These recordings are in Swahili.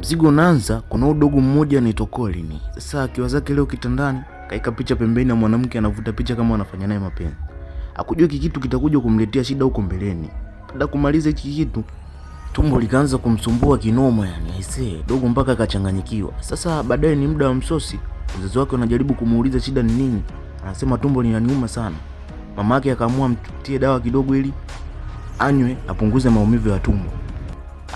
Mzigo unaanza, kuna udogo mmoja anaitwa Colin. Sasa akiwa zake leo kitandani, kaika picha pembeni na mwanamke anavuta picha kama anafanya naye mapenzi. Hakujua hiki kitu kitakuja kumletea shida huko mbeleni. Baada kumaliza hiki kitu, tumbo likaanza kumsumbua kinoma yani. Aisee, dogo mpaka akachanganyikiwa. Sasa baadaye ni muda wa msosi, wazazi wake wanajaribu kumuuliza shida ni nini. Anasema tumbo linaniuma sana. Mama yake akaamua mtie dawa kidogo ili anywe apunguze maumivu ya tumbo.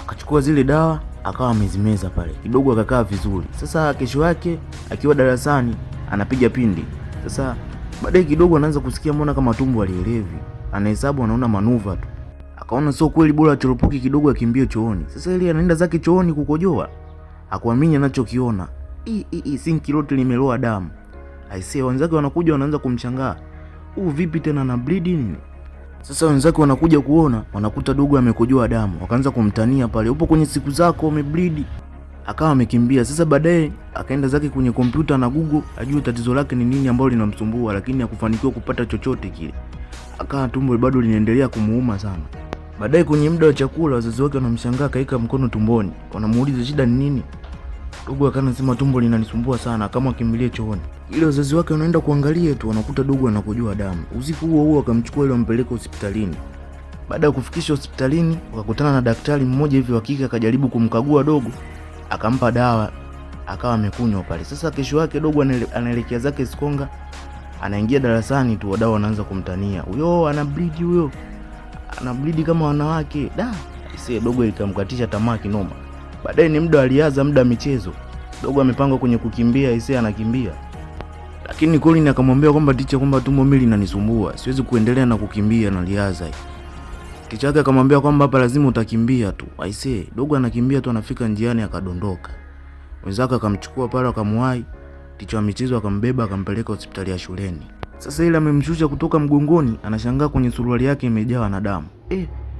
Akachukua zile dawa akawa amezimeza pale. Kidogo akakaa vizuri. Sasa kesho yake akiwa darasani anapiga pindi. Sasa baadaye kidogo anaanza kusikia mbona kama tumbo alielewi. Anahesabu anaona manuva tu. Akaona sio kweli, bora achoropoki kidogo akimbie chooni. Sasa ile anaenda zake chooni kukojoa. Hakuamini anachokiona. Sinki lote limeloa damu. Aisee, wenzake wanakuja wanaanza kumshangaa. Vipi tena na bleed nini? Sasa wenzake wanakuja kuona, wanakuta dogo amekojoa damu. Wakaanza kumtania pale, upo kwenye siku zako umebleed. Akawa amekimbia. Sasa baadaye akaenda zake kwenye kompyuta na Google ajue tatizo lake ni nini ambalo linamsumbua, lakini hakufanikiwa kupata chochote kile. Akawa tumbo bado linaendelea kumuuma sana. Baadaye kwenye muda wa chakula wazazi wake wanamshangaa kaika mkono tumboni. Wanamuuliza shida ni nini? Dogo akanasema tumbo linanisumbua sana, kama akimbilie chooni. Ile wazazi wake wanaenda kuangalia tu wanakuta dogo anakojoa damu. Usiku huo akamchukua ile ampeleka hospitalini. Baada ya kufikisha hospitalini wakakutana na daktari mmoja hivi wa kike, akajaribu kumkagua dogo, akampa dawa, akawa amekunywa pale. Sasa kesho yake dogo anaelekea zake Sikonga, anaingia darasani tu wadau wanaanza kumtania. Huyo ana bleed, huyo ana bleed kama wanawake. Ise dogo ikamkatisha tamaa kinoma. Baadaye ni muda alianza muda michezo. Dogo amepanga kwenye kukimbia, ise anakimbia. Lakini Colin akamwambia kwamba ticha, kwamba tumbo mimi linanisumbua, siwezi kuendelea na kukimbia na liaza. Ticha yake akamwambia kwamba hapa lazima utakimbia tu. Aisee, dogo anakimbia tu, anafika njiani akadondoka. Wenzake akamchukua pale akamwahi. Ticha wa michezo akambeba akampeleka hospitali ya shuleni. Sasa ile amemshusha kutoka mgongoni, anashangaa kwenye suruali yake imejawa na damu.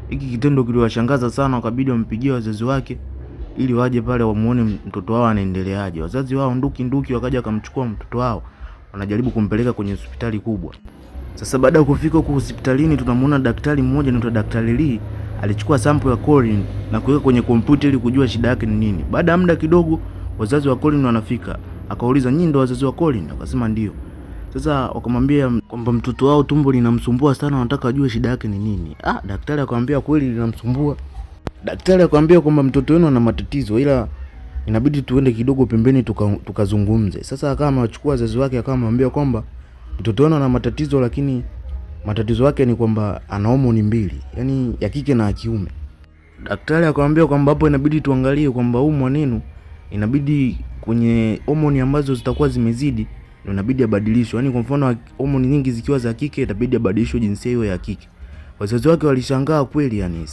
Hiki kitendo kiliwashangaza sana, wakabidi wampigie wazazi wake ili waje pale wamuone mtoto wao anaendeleaje. Wazazi wao nduki wakaja akamchukua mtoto wao, wanajaribu kumpeleka kwenye hospitali kubwa. Sasa baada ya kufika huko hospitalini tunamuona daktari mmoja anaitwa Daktari Lee, alichukua sample ya Colin na kuweka kwenye kompyuta ili kujua shida yake ni nini. Baada ya muda kidogo wazazi wa Colin wanafika. Akauliza, nyinyi ndio wazazi wa Colin? Akasema ndio. Sasa wakamwambia kwamba mtoto wao tumbo linamsumbua sana, wanataka ajue shida yake ni nini. Daktari akamwambia kweli linamsumbua. Daktari akamwambia kwamba mtoto wenu ana matatizo, ila inabidi tuende kidogo pembeni tukazungumze. Sasa akawa amechukua wazazi wake, akawa amwambia kwamba mtoto wenu ana matatizo, lakini matatizo yake ni kwamba ana homoni mbili, yani ya kike na ya kiume. Daktari akamwambia kwamba hapo inabidi tuangalie kwamba huyu mwanenu inabidi kwenye homoni ambazo zitakuwa zimezidi ndio inabidi abadilishwe. Yani kwa mfano homoni nyingi zikiwa za kike itabidi abadilishwe jinsia hiyo ya kike. Wazazi wake walishangaa kweli yani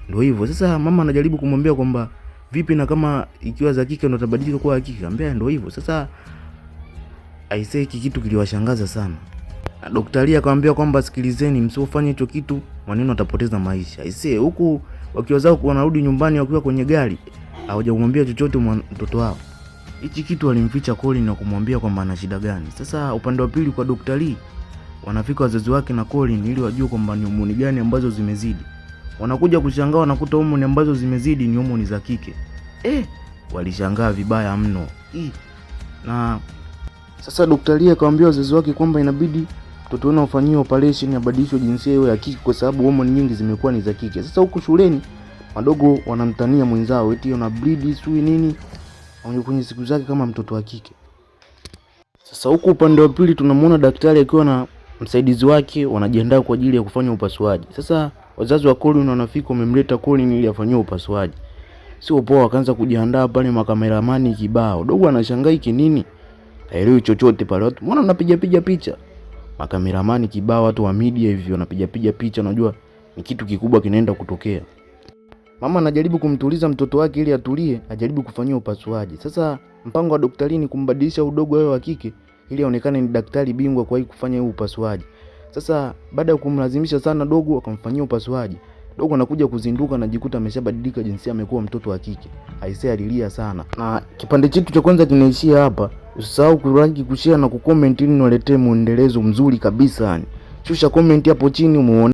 ndio hivyo. Sasa mama anajaribu kumwambia kwamba vipi na kama ikiwa za kike ndio tabadilika kuwa ya kike? Anambia ndio hivyo. Sasa hiki kitu kiliwashangaza sana. Na daktari akamwambia kwamba sikilizeni, msifanye hicho kitu, maneno atapoteza maisha. Huku wakiwa zao wanarudi nyumbani wakiwa kwenye gari, hawajamwambia chochote mtoto wao. Hichi kitu alimficha Colin na kumwambia kwamba ana shida gani. Sasa upande wa pili kwa daktari wanafika wazazi wake na Colin ili wajue kwamba ni homoni gani ambazo zimezidi. Wanakuja kushangaa wanakuta homoni ambazo zimezidi ni homoni za kike. Walishangaa vibaya mno. Na sasa daktari akamwambia wazazi wake kwamba inabidi mtoto wao afanyiwe operation abadilishwe jinsia hiyo ya kike kwa sababu homoni nyingi zimekuwa ni za kike. Sasa huku shuleni madogo wanamtania mwenzao eti ana bleed sui nini, au kwenye siku zake kama mtoto wa kike. Sasa huku upande wa pili tunamuona daktari akiwa na msaidizi wake wanajiandaa kwa ajili ya kufanya upasuaji. Sasa wazazi wa Colin wanafika, wamemleta Colin ili afanyiwe upasuaji. Sio poa, wakaanza kujiandaa pale, makameramani kibao. Dogo anashangaa hiki nini? Haelewi chochote pale. Watu mbona mnapiga picha? Makameramani kibao, watu wa media hivi wanapiga picha, unajua ni kitu kikubwa kinaenda kutokea. Mama anajaribu kumtuliza mtoto wake ili atulie, ajaribu kufanyia upasuaji. Sasa mpango wa daktari ni kumbadilisha udogo wao wa kike ili aonekane ni daktari bingwa kwa kufanya hiyo upasuaji. Sasa baada ya kumlazimisha sana dogo akamfanyia upasuaji, dogo anakuja kuzinduka na jikuta ameshabadilika jinsia, amekuwa mtoto wa kike. Alilia sana. Na kipande chetu cha kwanza kinaishia hapa. Usisahau kulike, kushare na kucomment ili niwaletee muendelezo mzuri kabisa yani. Shusha comment hapo chini umuone